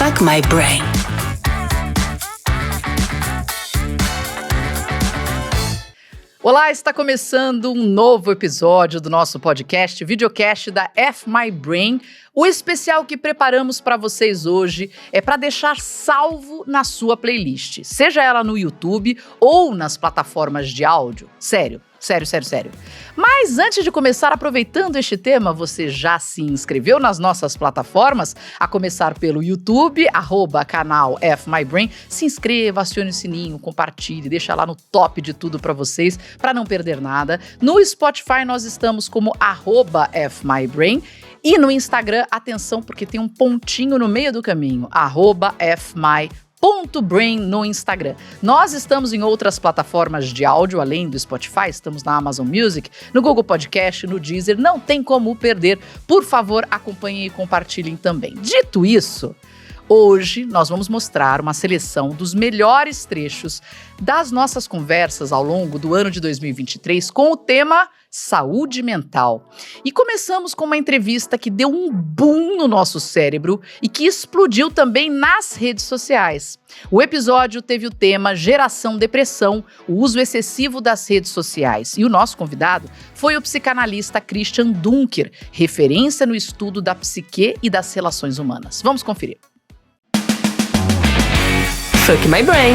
Fuck My Brain. Olá, está começando um novo episódio do nosso podcast, videocast da F My Brain. O especial que preparamos para vocês hoje é para deixar salvo na sua playlist, seja ela no YouTube ou nas plataformas de áudio. Sério. Mas antes de começar, aproveitando este tema, você já se inscreveu nas nossas plataformas? A começar pelo YouTube, @canal F My Brain. Se inscreva, acione o sininho, compartilhe, deixa lá no top de tudo para vocês, para não perder nada. No Spotify nós estamos como @F My Brain. E no Instagram, atenção, porque tem um pontinho no meio do caminho, @FMy.brain no Instagram. Nós estamos em outras plataformas de áudio, além do Spotify, estamos na Amazon Music, no Google Podcast, no Deezer, não tem como perder. Por favor, acompanhem e compartilhem também. Dito isso, hoje nós vamos mostrar uma seleção dos melhores trechos das nossas conversas ao longo do ano de 2023 com o tema saúde mental. E começamos com uma entrevista que deu um boom no nosso cérebro e que explodiu também nas redes sociais. O episódio teve o tema Geração Depressão, o uso excessivo das redes sociais. E o nosso convidado foi o psicanalista Christian Dunker, referência no estudo da psique e das relações humanas. Vamos conferir. Fuck My Brain.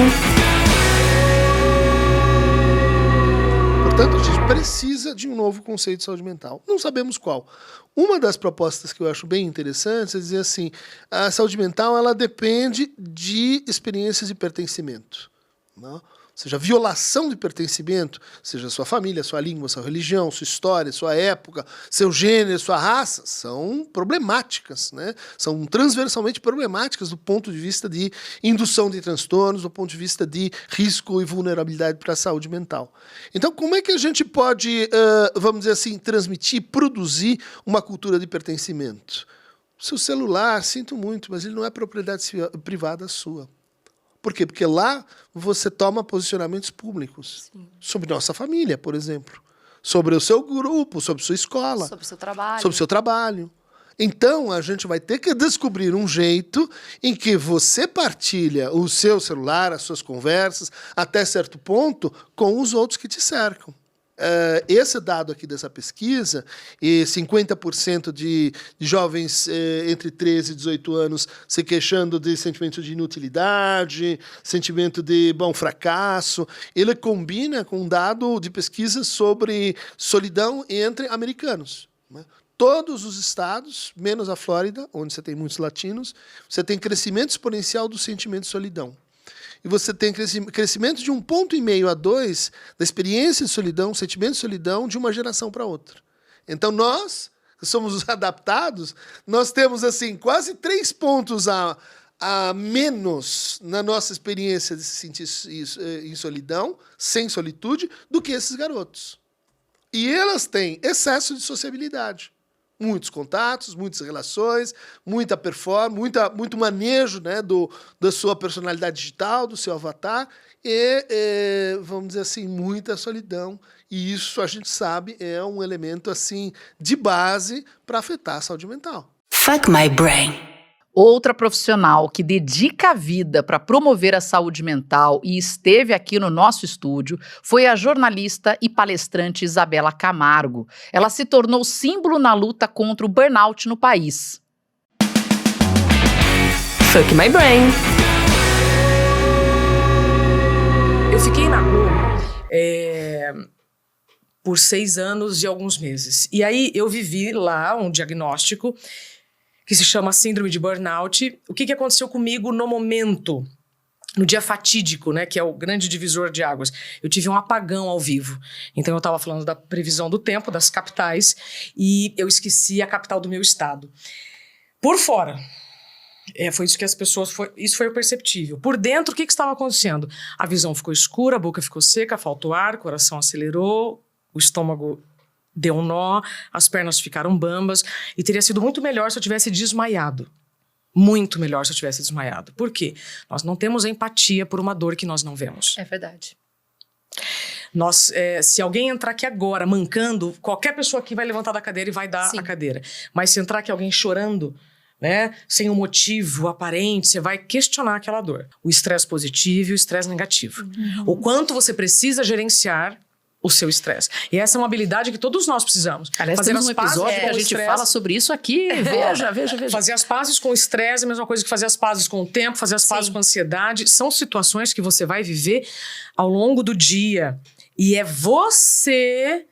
Portanto, a gente precisa de um novo conceito de saúde mental. Não sabemos qual. Uma das propostas que eu acho bem interessantes é dizer assim, a saúde mental ela depende de experiências de pertencimento. Não? Ou seja, a violação de pertencimento, seja sua família, sua língua, sua religião, sua história, sua época, seu gênero, sua raça, são problemáticas, né? São transversalmente problemáticas do ponto de vista de indução de transtornos, do ponto de vista de risco e vulnerabilidade para a saúde mental. Então, como é que a gente pode, vamos dizer assim, transmitir, produzir uma cultura de pertencimento? O seu celular, sinto muito, mas ele não é propriedade privada sua. Por quê? Porque lá você toma posicionamentos públicos. Sim. Sobre nossa família, por exemplo. Sobre o seu grupo, sobre sua escola. Sobre o seu trabalho. Sobre o seu trabalho. Então, a gente vai ter que descobrir um jeito em que você partilha o seu celular, as suas conversas, até certo ponto, com os outros que te cercam. Esse dado aqui dessa pesquisa, e 50% de jovens entre 13 e 18 anos se queixando de sentimento de inutilidade, sentimento de fracasso, ele combina com um dado de pesquisa sobre solidão entre americanos. Né? Todos os estados, menos a Flórida, onde você tem muitos latinos, você tem crescimento exponencial do sentimento de solidão. E você tem crescimento de 1,5 a 2 da experiência de solidão, sentimento de solidão, de uma geração para outra. Então, nós, que somos os adaptados, nós temos assim quase 3 pontos a menos na nossa experiência de se sentir em solidão, sem solitude, do que esses garotos. E elas têm excesso de sociabilidade. Muitos contatos, muitas relações, muita performance, muito manejo, né, da sua personalidade digital, do seu avatar e, vamos dizer assim, muita solidão. E isso, a gente sabe, é um elemento assim de base para afetar a saúde mental. Fuck My Brain. Outra profissional que dedica a vida para promover a saúde mental e esteve aqui no nosso estúdio foi a jornalista e palestrante Isabela Camargo. Ela se tornou símbolo na luta contra o burnout no país. Fuck My Brain. Eu fiquei na Globo por 6 anos e alguns meses. E aí eu vivi lá um diagnóstico que se chama síndrome de burnout. O que aconteceu comigo no momento, no dia fatídico, né, que é o grande divisor de águas? Eu tive um apagão ao vivo. Então eu estava falando da previsão do tempo, das capitais, e eu esqueci a capital do meu estado. Por fora, foi isso que as pessoas... Isso foi o perceptível. Por dentro, o que estava acontecendo? A visão ficou escura, a boca ficou seca, faltou ar, o coração acelerou, o estômago deu um nó, as pernas ficaram bambas, e teria sido muito melhor se eu tivesse desmaiado. Muito melhor se eu tivesse desmaiado. Por quê? Nós não temos empatia por uma dor que nós não vemos. É verdade. Se alguém entrar aqui agora mancando, qualquer pessoa aqui vai levantar da cadeira e vai dar a cadeira. Mas se entrar aqui alguém chorando, né? Sem um motivo aparente, você vai questionar aquela dor. O estresse positivo e o estresse negativo. O quanto você precisa gerenciar o seu estresse. E essa é uma habilidade que todos nós precisamos. Aliás, fazer temos um as pazes episódio que com a o gente estresse. fala sobre isso aqui. Veja. Fazer as pazes com o estresse é a mesma coisa que fazer as pazes com o tempo, fazer as pazes com a ansiedade. São situações que você vai viver ao longo do dia. E é você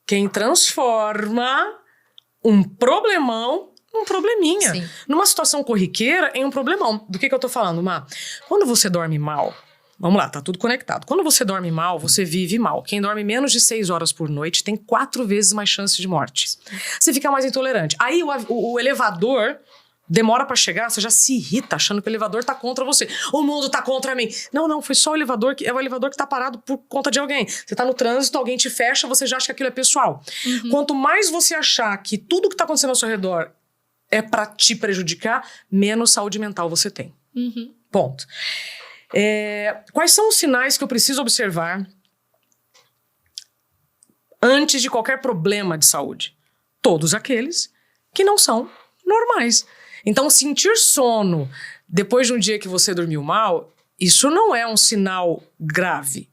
quem transforma um problemão num probleminha. Sim. Numa situação corriqueira, em um problemão. Do que eu tô falando, Má? Quando você dorme mal, vamos lá, tá tudo conectado. Quando você dorme mal, você vive mal. Quem dorme menos de 6 horas por noite tem 4 vezes mais chance de morte. Você fica mais intolerante. Aí o elevador demora pra chegar, você já se irrita achando que o elevador tá contra você. O mundo tá contra mim. Não, foi só o elevador, é o elevador que tá parado por conta de alguém. Você tá no trânsito, alguém te fecha, você já acha que aquilo é pessoal. Quanto mais você achar que tudo que tá acontecendo ao seu redor é pra te prejudicar, menos saúde mental você tem. Ponto. Quais são os sinais que eu preciso observar antes de qualquer problema de saúde? Todos aqueles que não são normais. Então, sentir sono depois de um dia que você dormiu mal, isso não é um sinal grave.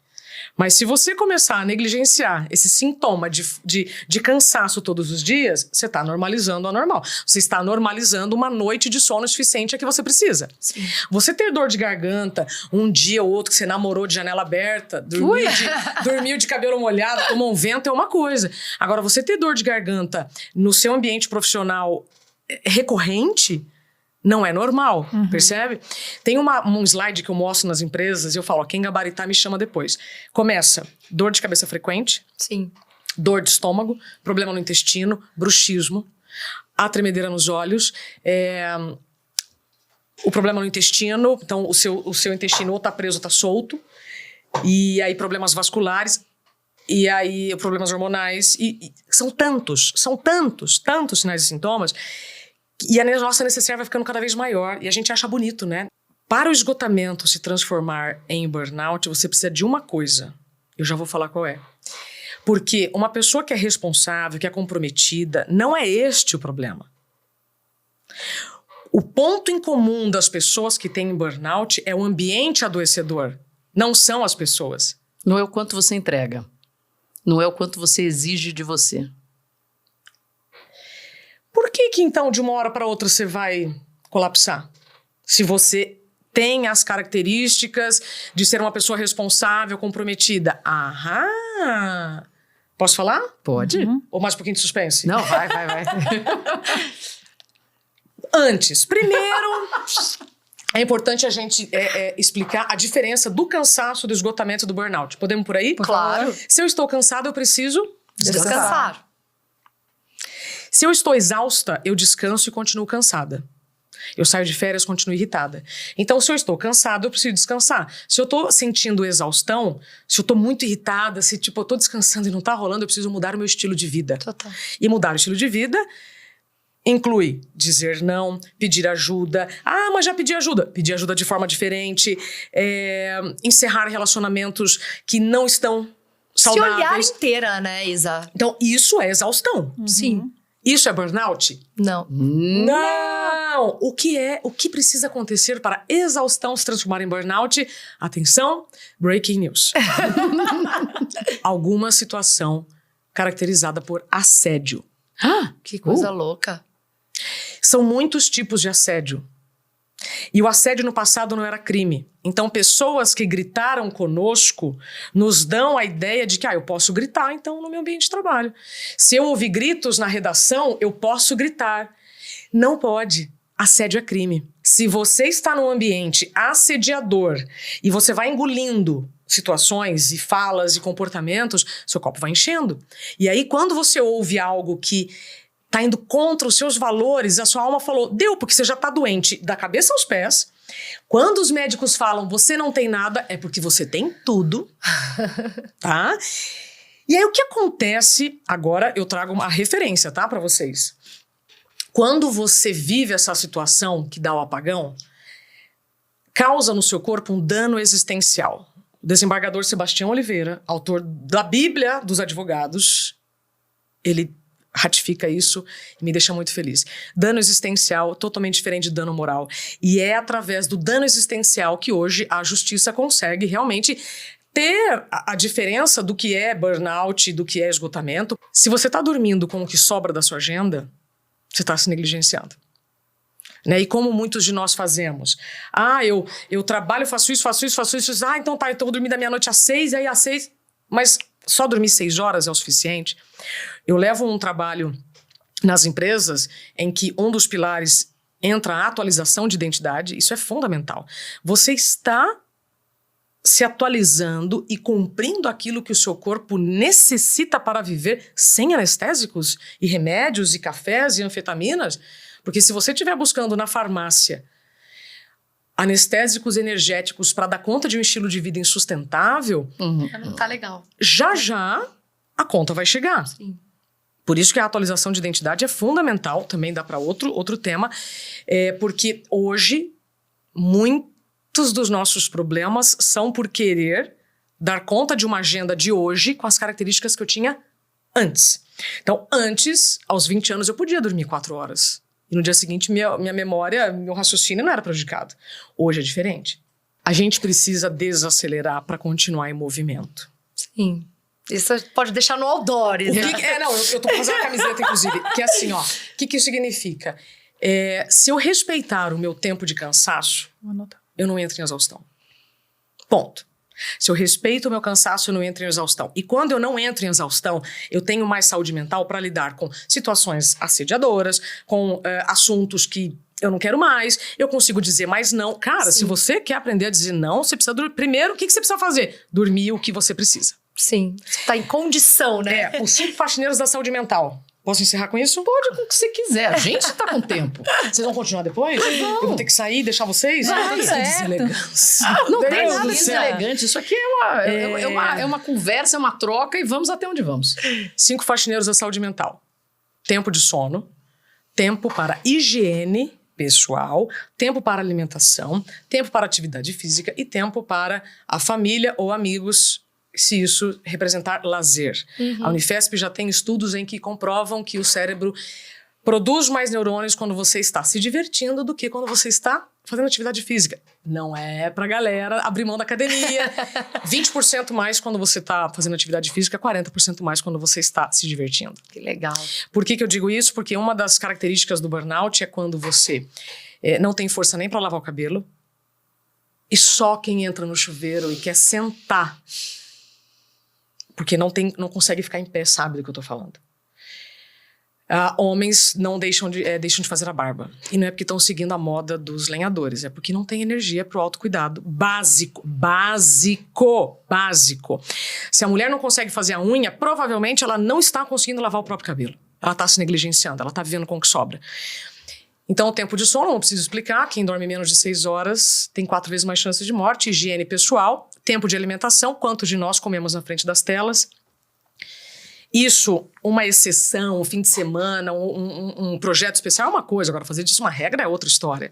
Mas se você começar a negligenciar esse sintoma de cansaço todos os dias, você está normalizando o anormal. Você está normalizando uma noite de sono suficiente a que você precisa. Sim. Você ter dor de garganta um dia ou outro que você namorou de janela aberta, dormiu de cabelo molhado, tomou um vento, é uma coisa. Agora, você ter dor de garganta no seu ambiente profissional recorrente, não é normal, percebe? Tem um slide que eu mostro nas empresas e eu falo, ó, quem gabaritar me chama depois. Começa, dor de cabeça frequente, Sim. dor de estômago, problema no intestino, bruxismo, a tremedeira nos olhos, o problema no intestino, então o seu intestino ou tá preso ou tá solto, e aí problemas vasculares, e aí problemas hormonais, e são tantos sinais e sintomas. E a nossa necessidade vai ficando cada vez maior. E a gente acha bonito, né? Para o esgotamento se transformar em burnout, você precisa de uma coisa. Eu já vou falar qual é. Porque uma pessoa que é responsável, que é comprometida, não é este o problema. O ponto em comum das pessoas que têm burnout é o ambiente adoecedor. Não são as pessoas. Não é o quanto você entrega. Não é o quanto você exige de você. Por que então, de uma hora para outra, você vai colapsar? Se você tem as características de ser uma pessoa responsável, comprometida. Aham! Posso falar? Pode. Ou mais um pouquinho de suspense? Não, vai. Antes, primeiro, é importante a gente explicar a diferença do cansaço, do esgotamento e do burnout. Podemos por aí? Claro. Se eu estou cansado, eu preciso Descansar. Se eu estou exausta, eu descanso e continuo cansada. Eu saio de férias, continuo irritada. Então, se eu estou cansada, eu preciso descansar. Se eu estou sentindo exaustão, se eu estou muito irritada, se eu estou descansando e não está rolando, eu preciso mudar o meu estilo de vida. Total. E mudar o estilo de vida inclui dizer não, pedir ajuda. Ah, mas já pedi ajuda. Pedir ajuda de forma diferente. Encerrar relacionamentos que não estão saudáveis. Se olhar inteira, né, Isa? Então, isso é exaustão. Sim. Isso é burnout? Não. Não! O que precisa acontecer para a exaustão se transformar em burnout? Atenção, breaking news. Alguma situação caracterizada por assédio. Que coisa louca. São muitos tipos de assédio. E o assédio no passado não era crime. Então, pessoas que gritaram conosco nos dão a ideia de que eu posso gritar, então, no meu ambiente de trabalho. Se eu ouvir gritos na redação, eu posso gritar. Não pode. Assédio é crime. Se você está num ambiente assediador e você vai engolindo situações e falas e comportamentos, seu copo vai enchendo. E aí, quando você ouve algo que tá indo contra os seus valores, a sua alma falou, deu, porque você já tá doente da cabeça aos pés. Quando os médicos falam, você não tem nada, é porque você tem tudo, tá? E aí o que acontece, agora eu trago uma referência, tá, pra vocês. Quando você vive essa situação que dá o apagão, causa no seu corpo um dano existencial. O desembargador Sebastião Oliveira, autor da Bíblia dos Advogados, ele ratifica isso e me deixa muito feliz. Dano existencial, totalmente diferente de dano moral. E é através do dano existencial que hoje a justiça consegue realmente ter a diferença do que é burnout, do que é esgotamento. Se você está dormindo com o que sobra da sua agenda, você está se negligenciando. Né? E como muitos de nós fazemos. Eu trabalho, faço isso. Então tá, eu vou dormir da meia-noite às 6, e aí às 6... Mas só dormir 6 horas é o suficiente? Eu levo um trabalho nas empresas em que um dos pilares entra a atualização de identidade. Isso é fundamental. Você está se atualizando e cumprindo aquilo que o seu corpo necessita para viver sem anestésicos e remédios e cafés e anfetaminas? Porque se você estiver buscando na farmácia anestésicos energéticos para dar conta de um estilo de vida insustentável, Não tá legal. já a conta vai chegar. Sim. Por isso que a atualização de identidade é fundamental, também dá para outro tema, porque hoje muitos dos nossos problemas são por querer dar conta de uma agenda de hoje com as características que eu tinha antes. Então, antes, aos 20 anos, eu podia dormir 4 horas. E no dia seguinte, minha memória, meu raciocínio não era prejudicado. Hoje é diferente. A gente precisa desacelerar para continuar em movimento. Sim. Isso pode deixar no outdoor. Eu tô fazendo uma camiseta, inclusive, que é assim, ó. O que isso significa? Se eu respeitar o meu tempo de cansaço, eu não entro em exaustão. Ponto. Se eu respeito o meu cansaço, eu não entro em exaustão. E quando eu não entro em exaustão, eu tenho mais saúde mental para lidar com situações assediadoras, com assuntos que eu não quero mais, eu consigo dizer mais não. Cara, se você quer aprender a dizer não, você precisa dormir. Primeiro, o que você precisa fazer? Dormir o que você precisa. Sim. Você tá em condição, né? Os 5 faxineiros da saúde mental. Posso encerrar com isso? Pode com o que você quiser. A gente tá com tempo. Vocês vão continuar depois? Eu vou ter que sair e deixar vocês? Vai, Que certo. deselegância. Não tem Deus nada do de céu. deselegante. Isso aqui é uma conversa, é uma troca e vamos até onde vamos. 5 faxineiros da saúde mental. Tempo de sono, tempo para higiene pessoal, tempo para alimentação, tempo para atividade física e tempo para a família ou amigos, se isso representar lazer. A Unifesp já tem estudos em que comprovam que o cérebro produz mais neurônios quando você está se divertindo do que quando você está fazendo atividade física. Não é pra galera abrir mão da academia. 20% mais quando você está fazendo atividade física, 40% mais quando você está se divertindo. Que legal. Por que eu digo isso? Porque uma das características do burnout é quando você não tem força nem para lavar o cabelo e só quem entra no chuveiro e quer sentar porque não consegue ficar em pé, sabe do que eu tô falando. Homens não deixam de fazer a barba. E não é porque estão seguindo a moda dos lenhadores, é porque não tem energia pro autocuidado básico. Se a mulher não consegue fazer a unha, provavelmente ela não está conseguindo lavar o próprio cabelo. Ela está se negligenciando, ela está vivendo com o que sobra. Então, o tempo de sono, não preciso explicar. Quem dorme menos de 6 horas tem 4 vezes mais chances de morte. Higiene pessoal, tempo de alimentação, quantos de nós comemos na frente das telas. Isso, uma exceção, um fim de semana, um projeto especial é uma coisa. Agora, fazer disso uma regra é outra história.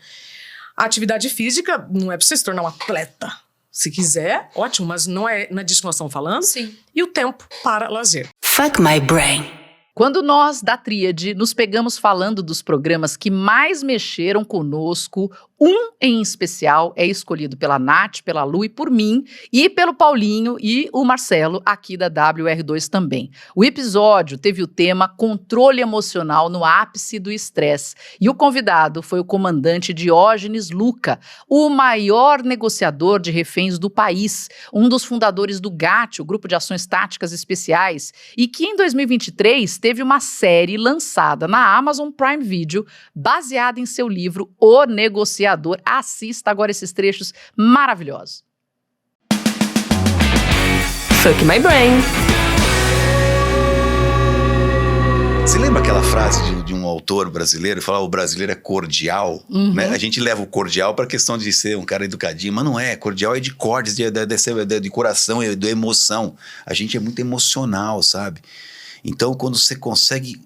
A atividade física não é pra você se tornar um atleta. Se quiser, ótimo, mas não é disso que nós estamos falando. Sim. E o tempo para lazer. Fuck my brain. Quando nós, da Tríade, nos pegamos falando dos programas que mais mexeram conosco, um em especial é escolhido pela Nath, pela Lu e por mim, e pelo Paulinho e o Marcelo, aqui da WR2 também. O episódio teve o tema Controle Emocional no Ápice do Estresse, e o convidado foi o comandante Diógenes Luca, o maior negociador de reféns do país, um dos fundadores do GAT, o Grupo de Ações Táticas Especiais, e que em 2023 teve uma série lançada na Amazon Prime Video, baseada em seu livro O Negociador. Assista agora esses trechos maravilhosos. Fuck my brain. Você lembra aquela frase de um autor brasileiro que falava o brasileiro é cordial? Né? A gente leva o cordial para a questão de ser um cara educadinho, mas não é. Cordial é de cordes, de coração, de emoção. A gente é muito emocional, sabe? Então, quando você consegue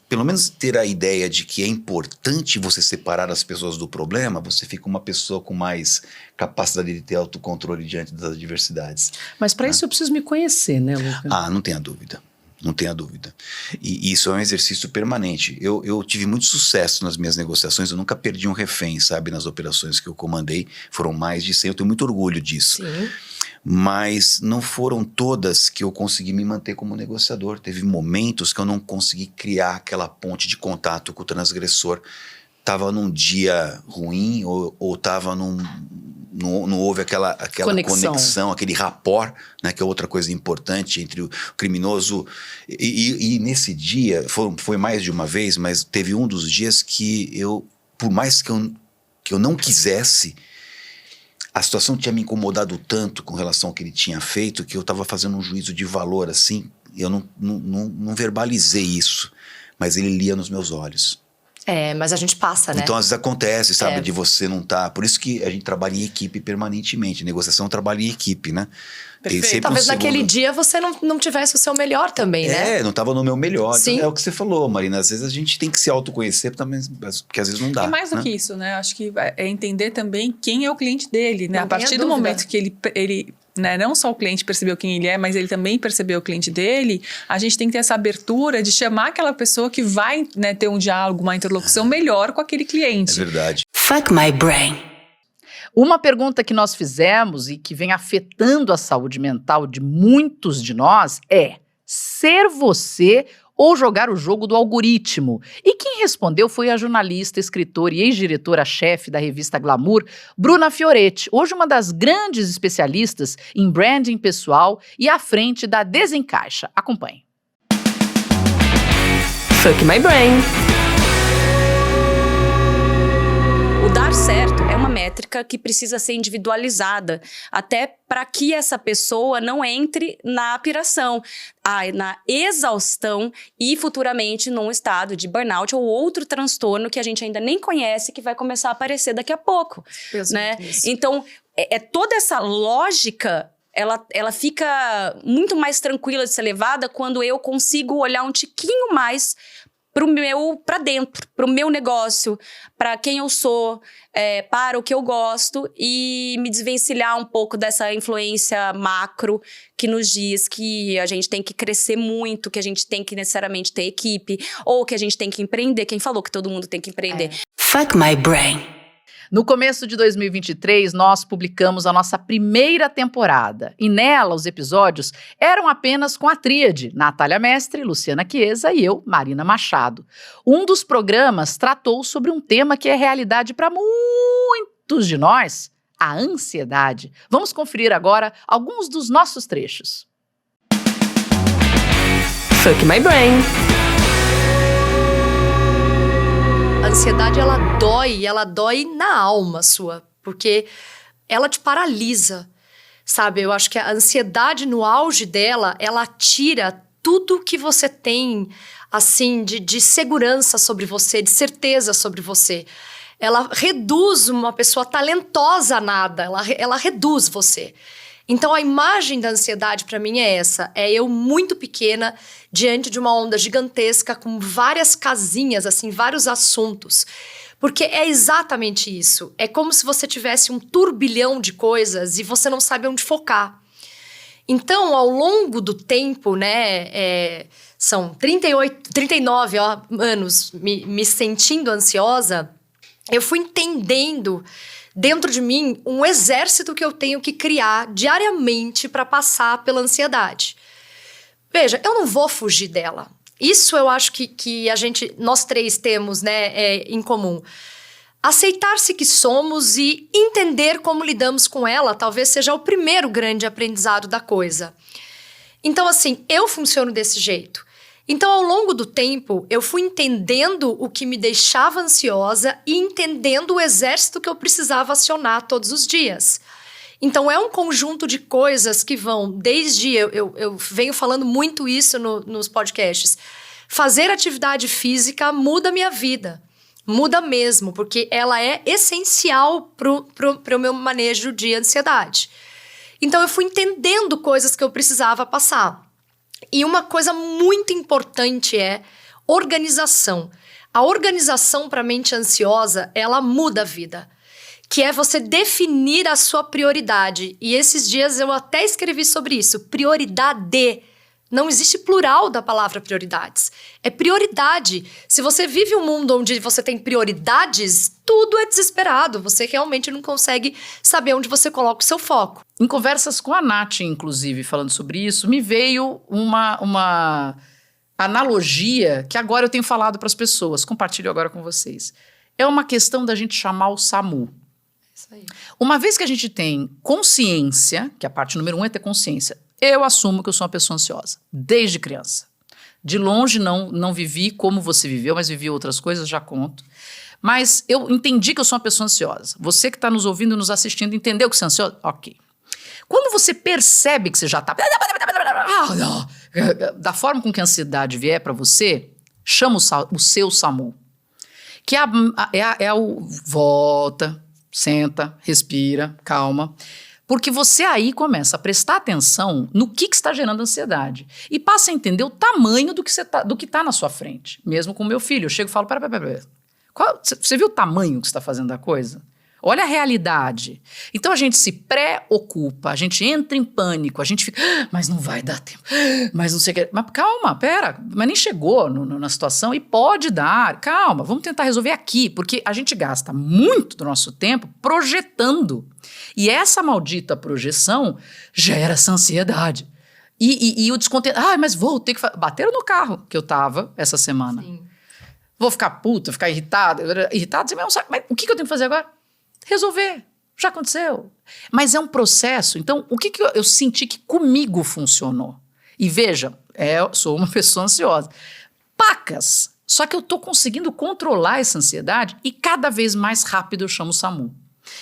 pelo menos ter a ideia de que é importante você separar as pessoas do problema, você fica uma pessoa com mais capacidade de ter autocontrole diante das adversidades. Mas para isso eu preciso me conhecer, né, Luca? Não tenha dúvida. Não tenha dúvida. E isso é um exercício permanente. Eu tive muito sucesso nas minhas negociações, eu nunca perdi um refém, sabe? Nas operações que eu comandei, foram mais de 100, eu tenho muito orgulho disso. Sim. Mas não foram todas que eu consegui me manter como negociador. Teve momentos que eu não consegui criar aquela ponte de contato com o transgressor. Estava num dia ruim ou estava não houve aquela conexão, aquele rapport, né, que é outra coisa importante entre o criminoso. E nesse dia, foi mais de uma vez, mas teve um dos dias que por mais que eu não quisesse, a situação tinha me incomodado tanto com relação ao que ele tinha feito, que eu estava fazendo um juízo de valor assim, eu não verbalizei isso, mas ele lia nos meus olhos. Mas a gente passa, né? Então, às vezes acontece, sabe, de você não tá... Por isso que a gente trabalha em equipe permanentemente. Negociação trabalha em equipe, né? Tem sempre Talvez naquele dia você não tivesse o seu melhor também, né? Não tava no meu melhor. Sim. Então, é o que você falou, Marina. Às vezes a gente tem que se autoconhecer também, porque às vezes não dá. E mais do que isso, né? Acho que é entender também quem é o cliente dele, né? Não A partir do momento que ele né, não só o cliente percebeu quem ele é, mas ele também percebeu o cliente dele, a gente tem que ter essa abertura de chamar aquela pessoa que vai, né, ter um diálogo, uma interlocução melhor com aquele cliente. É verdade. Fuck my brain. Uma pergunta que nós fizemos e que vem afetando a saúde mental de muitos de nós é: ser você ou jogar o jogo do algoritmo? E quem respondeu foi a jornalista, escritora e ex-diretora-chefe da revista Glamour, Bruna Fioretti, hoje uma das grandes especialistas em branding pessoal e à frente da Desencaixa. Acompanhe. Fuck my brain. O dar certo é uma métrica que precisa ser individualizada, até para que essa pessoa não entre na piração, na exaustão e futuramente num estado de burnout ou outro transtorno que a gente ainda nem conhece, que vai começar a aparecer daqui a pouco, né? Então, toda essa lógica... Ela fica muito mais tranquila de ser levada quando eu consigo olhar um tiquinho mais para dentro, para o meu negócio, para quem eu sou, para o que eu gosto e me desvencilhar um pouco dessa influência macro que nos diz que a gente tem que crescer muito, que a gente tem que necessariamente ter equipe ou que a gente tem que empreender. Quem falou que todo mundo tem que empreender? Fuck my brain. No começo de 2023, nós publicamos a nossa primeira temporada e nela os episódios eram apenas com a tríade Natália Mestre, Luciana Chiesa e eu, Marina Machado. Um dos programas tratou sobre um tema que é realidade para muitos de nós, a ansiedade. Vamos conferir agora alguns dos nossos trechos. Fuck my brain. A ansiedade, ela dói na alma sua, porque ela te paralisa, sabe? Eu acho que a ansiedade, no auge dela, ela tira tudo que você tem, assim, de segurança sobre você, de certeza sobre você. Ela reduz uma pessoa talentosa a nada, ela reduz você. Então, a imagem da ansiedade para mim é essa. É eu muito pequena, diante de uma onda gigantesca, com várias casinhas, assim, vários assuntos. Porque é exatamente isso. É como se você tivesse um turbilhão de coisas e você não sabe onde focar. Então, ao longo do tempo, né, são 39 anos me sentindo ansiosa, eu fui entendendo dentro de mim um exército que eu tenho que criar diariamente para passar pela ansiedade. Veja, eu não vou fugir dela. Isso eu acho que nós três temos, né, em comum. Aceitar-se que somos e entender como lidamos com ela talvez seja o primeiro grande aprendizado da coisa. Então, assim, eu funciono desse jeito. Então, ao longo do tempo, eu fui entendendo o que me deixava ansiosa e entendendo o exército que eu precisava acionar todos os dias. Então, é um conjunto de coisas que vão desde... Eu venho falando muito isso nos podcasts. Fazer atividade física muda a minha vida. Muda mesmo, porque ela é essencial pro meu manejo de ansiedade. Então, eu fui entendendo coisas que eu precisava passar. E uma coisa muito importante é organização. A organização para a mente ansiosa, ela muda a vida. Que é você definir a sua prioridade. E esses dias eu até escrevi sobre isso. Prioridade. Não existe plural da palavra prioridades. É prioridade. Se você vive um mundo onde você tem prioridades, tudo é desesperado. Você realmente não consegue saber onde você coloca o seu foco. Em conversas com a Nath, inclusive, falando sobre isso, me veio uma analogia que agora eu tenho falado para as pessoas. Compartilho agora com vocês. É uma questão da gente chamar o SAMU. Isso aí. Uma vez que a gente tem consciência, que a parte número 1 é ter consciência, eu assumo que eu sou uma pessoa ansiosa, desde criança. De longe não vivi como você viveu, mas vivi outras coisas, já conto. Mas eu entendi que eu sou uma pessoa ansiosa. Você que está nos ouvindo e nos assistindo, entendeu que você é ansioso? Ok. Quando você percebe que você já está... Da forma com que a ansiedade vier para você, chama o seu SAMU. Que é o volta, senta, respira, calma. Porque você aí começa a prestar atenção no que está gerando ansiedade. E passa a entender o tamanho do que está na sua frente. Mesmo com o meu filho. Eu chego e falo, pera. Você viu o tamanho que você está fazendo da coisa? Olha a realidade. Então a gente se preocupa, a gente entra em pânico, a gente fica, mas não vai dar tempo, mas não sei o que. Mas calma, pera, mas nem chegou na situação e pode dar. Calma, vamos tentar resolver aqui, porque a gente gasta muito do nosso tempo projetando. E essa maldita projeção gera essa ansiedade. E o descontento, mas vou ter que fazer. Bateram no carro que eu tava essa semana. Sim. Vou ficar puta, ficar irritado, você mesmo sabe, mas o que eu tenho que fazer agora? Resolver. Já aconteceu. Mas é um processo. Então, o que eu senti que comigo funcionou? E veja, eu sou uma pessoa ansiosa. Pacas. Só que eu tô conseguindo controlar essa ansiedade e cada vez mais rápido eu chamo o SAMU.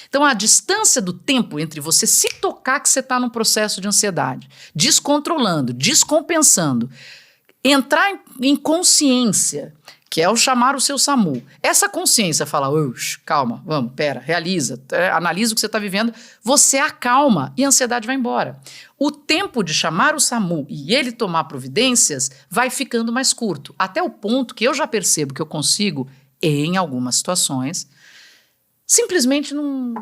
Então, a distância do tempo entre você se tocar que você está num processo de ansiedade, descontrolando, descompensando, entrar em consciência, que é o chamar o seu SAMU. Essa consciência fala, calma, vamos, pera, realiza, analisa o que você está vivendo, você acalma e a ansiedade vai embora. O tempo de chamar o SAMU e ele tomar providências vai ficando mais curto, até o ponto que eu já percebo que eu consigo, em algumas situações, simplesmente não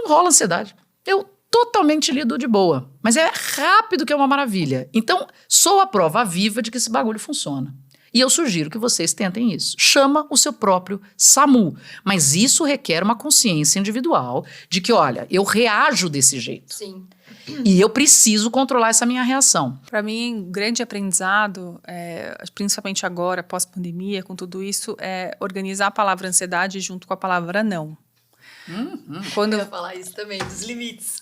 rola ansiedade. Eu totalmente lido de boa, mas é rápido que é uma maravilha. Então, sou a prova viva de que esse bagulho funciona. E eu sugiro que vocês tentem isso. Chama o seu próprio SAMU. Mas isso requer uma consciência individual de que, olha, eu reajo desse jeito. Sim. E eu preciso controlar essa minha reação. Para mim, um grande aprendizado, principalmente agora, pós-pandemia, com tudo isso, é organizar a palavra ansiedade junto com a palavra não. Quando eu ia falar isso também, dos limites.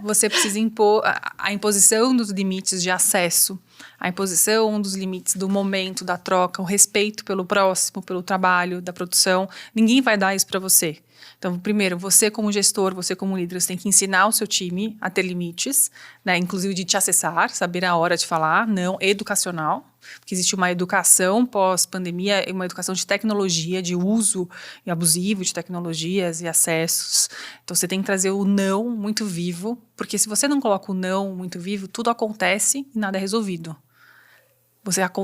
Você precisa impor a imposição dos limites de acesso, a imposição dos limites do momento, da troca, o respeito pelo próximo, pelo trabalho, da produção. Ninguém vai dar isso para você. Então, primeiro, você como gestor, você como líder, você tem que ensinar o seu time a ter limites, né? Inclusive de te acessar, saber a hora de falar, não educacional, porque existe uma educação pós-pandemia, uma educação de tecnologia, de uso abusivo de tecnologias e acessos. Então, você tem que trazer o não muito vivo, porque se você não coloca o não muito vivo, tudo acontece e nada é resolvido.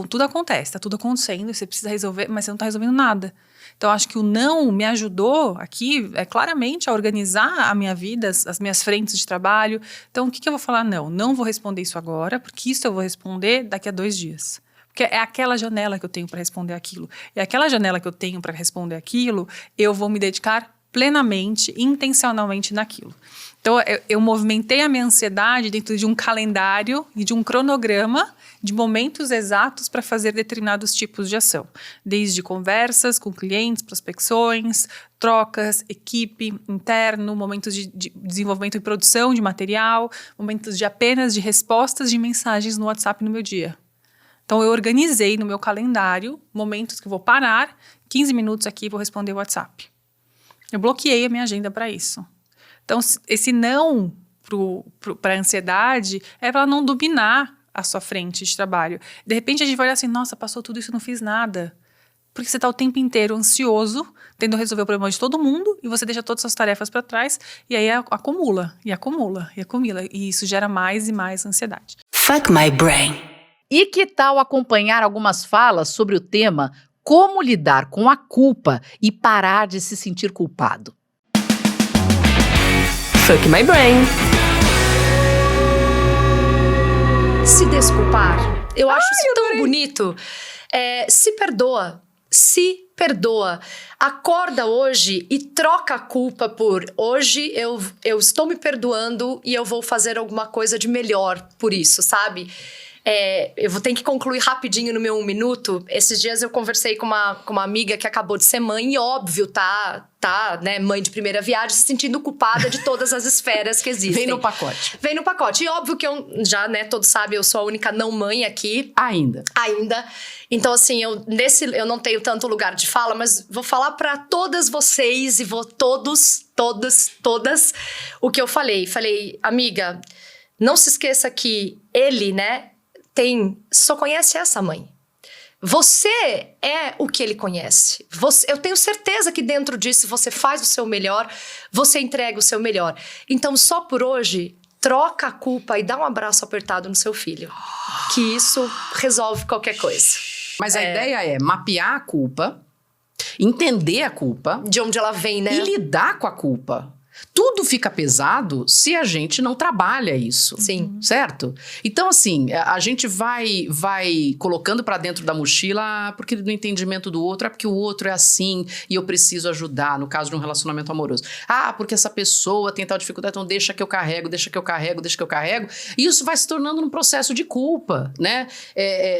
Tudo acontece, está tudo acontecendo, você precisa resolver, mas você não está resolvendo nada. Então, acho que o não me ajudou aqui, claramente, a organizar a minha vida, as minhas frentes de trabalho. Então, o que eu vou falar? Não vou responder isso agora, porque isso eu vou responder daqui a 2 dias. Porque é aquela janela que eu tenho para responder aquilo. E aquela janela que eu tenho para responder aquilo, eu vou me dedicar plenamente, intencionalmente naquilo. Então, eu movimentei a minha ansiedade dentro de um calendário e de um cronograma de momentos exatos para fazer determinados tipos de ação. Desde conversas com clientes, prospecções, trocas, equipe, interno, momentos de desenvolvimento e produção de material, momentos de apenas de respostas de mensagens no WhatsApp no meu dia. Então, eu organizei no meu calendário momentos que eu vou parar, 15 minutos aqui e vou responder o WhatsApp. Eu bloqueei a minha agenda para isso. Então, esse não para a ansiedade é para ela não dominar a sua frente de trabalho. De repente, a gente vai olhar assim, nossa, passou tudo isso e não fiz nada. Porque você está o tempo inteiro ansioso, tentando resolver o problema de todo mundo, e você deixa todas as suas tarefas para trás, e aí acumula. E isso gera mais e mais ansiedade. Fuck my brain. E que tal acompanhar algumas falas sobre o tema como lidar com a culpa e parar de se sentir culpado? Fuck my brain. se desculpar, eu acho isso tão bonito. Se perdoa. Se perdoa. Acorda hoje e troca a culpa por hoje eu estou me perdoando e eu vou fazer alguma coisa de melhor por isso, sabe? Eu vou ter que concluir rapidinho no meu 1 minuto. Esses dias eu conversei com uma amiga que acabou de ser mãe e óbvio, tá, né, mãe de primeira viagem, se sentindo culpada de todas as esferas que existem. Vem no pacote. Vem no pacote. E óbvio que eu já, né, todos sabem, eu sou a única não mãe aqui. Ainda. Então, assim, eu não tenho tanto lugar de fala, mas vou falar pra todas vocês e vou todas, o que eu falei. Falei, amiga, não se esqueça que ele, né, só conhece essa mãe. Você é o que ele conhece. Eu tenho certeza que dentro disso você faz o seu melhor, você entrega o seu melhor. Então, só por hoje, troca a culpa e dá um abraço apertado no seu filho. Que isso resolve qualquer coisa. Mas a ideia é mapear a culpa, entender a culpa. De onde ela vem, né? E lidar com a culpa. Tudo fica pesado se a gente não trabalha isso. Sim. Certo? Então, assim, a gente vai colocando pra dentro da mochila porque do entendimento do outro, porque o outro é assim e eu preciso ajudar, no caso de um relacionamento amoroso. Porque essa pessoa tem tal dificuldade, então deixa que eu carrego. E isso vai se tornando um processo de culpa, né?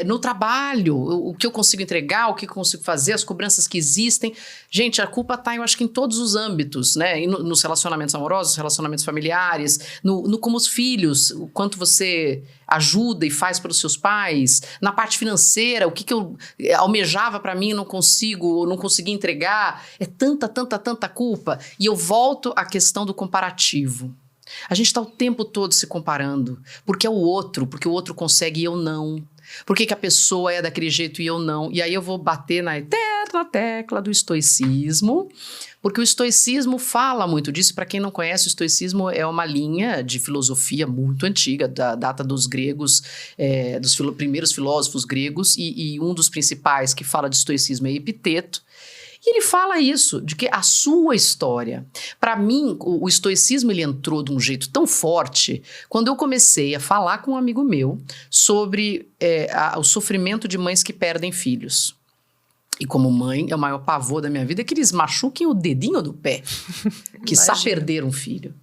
No trabalho, o que eu consigo entregar, o que eu consigo fazer, as cobranças que existem. Gente, a culpa tá, eu acho que em todos os âmbitos, né? E nos relacionamentos amorosos, relacionamentos familiares, como os filhos, o quanto você ajuda e faz pelos seus pais, na parte financeira, o que eu almejava pra mim não consegui entregar, tanta culpa. E eu volto à questão do comparativo. A gente tá o tempo todo se comparando, porque o outro consegue e eu não. Por que a pessoa é daquele jeito e eu não? E aí eu vou bater na eterna tecla do estoicismo, porque o estoicismo fala muito disso. Para quem não conhece, o estoicismo é uma linha de filosofia muito antiga, da data dos gregos, dos primeiros filósofos gregos, e um dos principais que fala de estoicismo é Epiteto. E ele fala isso, de que a sua história... Para mim, o estoicismo ele entrou de um jeito tão forte quando eu comecei a falar com um amigo meu sobre o sofrimento de mães que perdem filhos. E como mãe, é o maior pavor da minha vida que eles machuquem o dedinho do pé, que sabe perder um filho.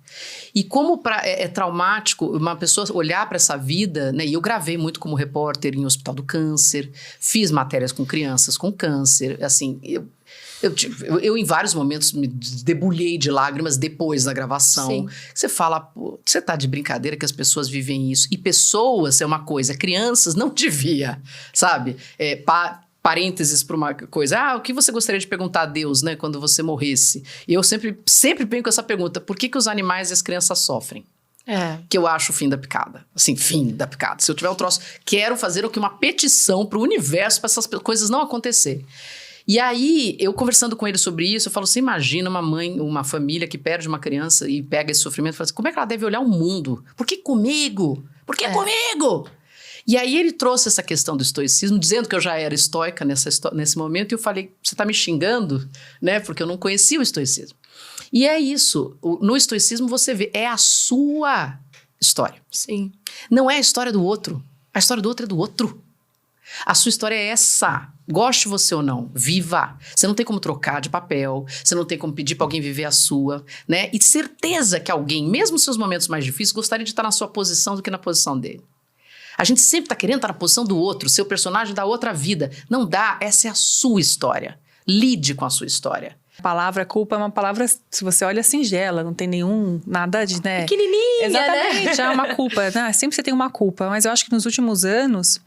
E como é traumático uma pessoa olhar para essa vida, né? E eu gravei muito como repórter em Hospital do Câncer, fiz matérias com crianças com câncer, assim... Eu em vários momentos me debulhei de lágrimas depois da gravação. Sim. Você fala, pô, você tá de brincadeira que as pessoas vivem isso. E pessoas é uma coisa, crianças não devia, sabe? Parênteses para uma coisa. O que você gostaria de perguntar a Deus, né, quando você morresse? E eu sempre venho com essa pergunta. Por que os animais e as crianças sofrem? Que eu acho o fim da picada. Assim, fim da picada. Se eu tiver um troço, quero fazer uma petição pro universo para essas coisas não acontecerem. E aí, eu conversando com ele sobre isso, eu falo, você imagina uma mãe, uma família que perde uma criança e pega esse sofrimento e fala assim, como é que ela deve olhar o mundo? Por que comigo? Por que comigo? E aí ele trouxe essa questão do estoicismo, dizendo que eu já era estoica nesse momento, e eu falei, você tá me xingando? Né? Porque eu não conhecia o estoicismo. E é isso, no estoicismo você vê, é a sua história. Sim. Não é a história do outro, a história do outro é do outro. A sua história é essa. Goste você ou não, viva. Você não tem como trocar de papel, você não tem como pedir pra alguém viver a sua, né? E certeza que alguém, mesmo nos seus momentos mais difíceis, gostaria de estar na sua posição do que na posição dele. A gente sempre tá querendo estar na posição do outro, seu personagem da outra vida. Não dá, essa é a sua história. Lide com a sua história. A palavra culpa é uma palavra, se você olha, singela, não tem nada de, né? Pequenininha, exatamente, né? É uma culpa, né? Sempre você tem uma culpa, mas eu acho que nos últimos anos,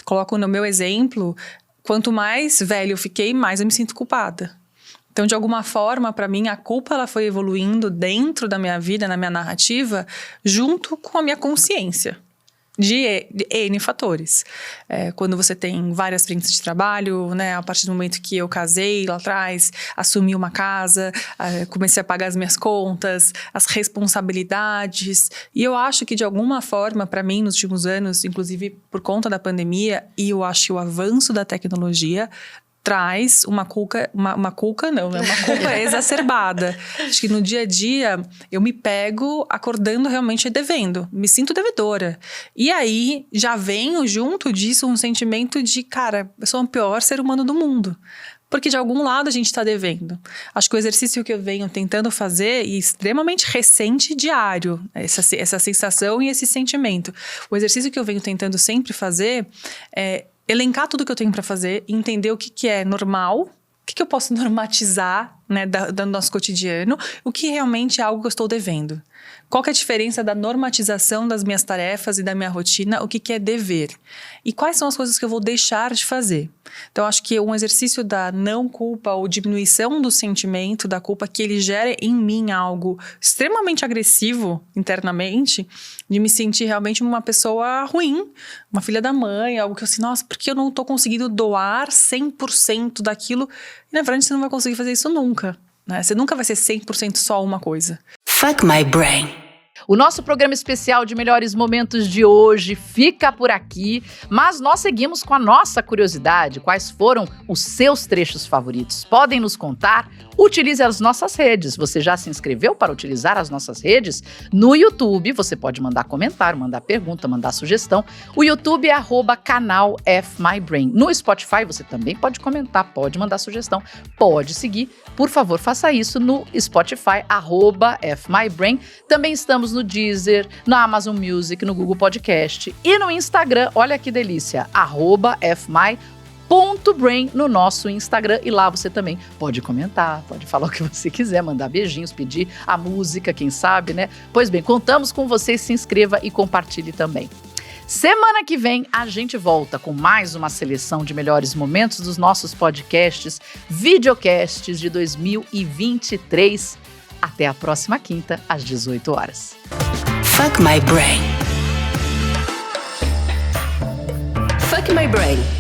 coloco no meu exemplo, quanto mais velho eu fiquei, mais eu me sinto culpada. Então, de alguma forma, para mim, a culpa ela foi evoluindo dentro da minha vida, na minha narrativa, junto com a minha consciência. De N fatores. Quando você tem várias frentes de trabalho, né? A partir do momento que eu casei lá atrás, assumi uma casa, comecei a pagar as minhas contas, as responsabilidades. E eu acho que, de alguma forma, para mim, nos últimos anos, inclusive por conta da pandemia, e eu acho que o avanço da tecnologia traz uma culpa exacerbada. Acho que no dia a dia eu me pego acordando realmente devendo, me sinto devedora. E aí já venho junto disso um sentimento de, cara, eu sou o pior ser humano do mundo. Porque de algum lado a gente está devendo. Acho que o exercício que eu venho tentando fazer, e extremamente recente, diário, essa sensação e esse sentimento. O exercício que eu venho tentando sempre fazer é elencar tudo que eu tenho para fazer, entender o que é normal, o que eu posso normatizar, né, do nosso cotidiano, o que realmente é algo que eu estou devendo. Qual que é a diferença da normatização das minhas tarefas e da minha rotina? O que é dever? E quais são as coisas que eu vou deixar de fazer? Então, acho que um exercício da não culpa ou diminuição do sentimento da culpa, que ele gera em mim algo extremamente agressivo internamente, de me sentir realmente uma pessoa ruim, uma filha da mãe, algo que eu assim, nossa, porque eu não estou conseguindo doar 100% daquilo? E, na verdade, você não vai conseguir fazer isso nunca, né? Você nunca vai ser 100% só uma coisa. Fuck my brain. O nosso programa especial de melhores momentos de hoje fica por aqui, mas nós seguimos com a nossa curiosidade. Quais foram os seus trechos favoritos? Podem nos contar? Utilize as nossas redes. Você já se inscreveu para utilizar as nossas redes? No YouTube, você pode mandar comentário, mandar pergunta, mandar sugestão. O YouTube é @canal FMyBrain. No Spotify, você também pode comentar, pode mandar sugestão, pode seguir. Por favor, faça isso no Spotify, @FMyBrain. Também estamos no Deezer, na Amazon Music, no Google Podcast e no Instagram, olha que delícia, @FMy.brain no nosso Instagram, e lá você também pode comentar, pode falar o que você quiser, mandar beijinhos, pedir a música, quem sabe, né? Pois bem, contamos com você, se inscreva e compartilhe também. Semana que vem a gente volta com mais uma seleção de melhores momentos dos nossos podcasts, videocasts de 2023. Até a próxima quinta, às 18 horas. Fuck my brain. Fuck my brain.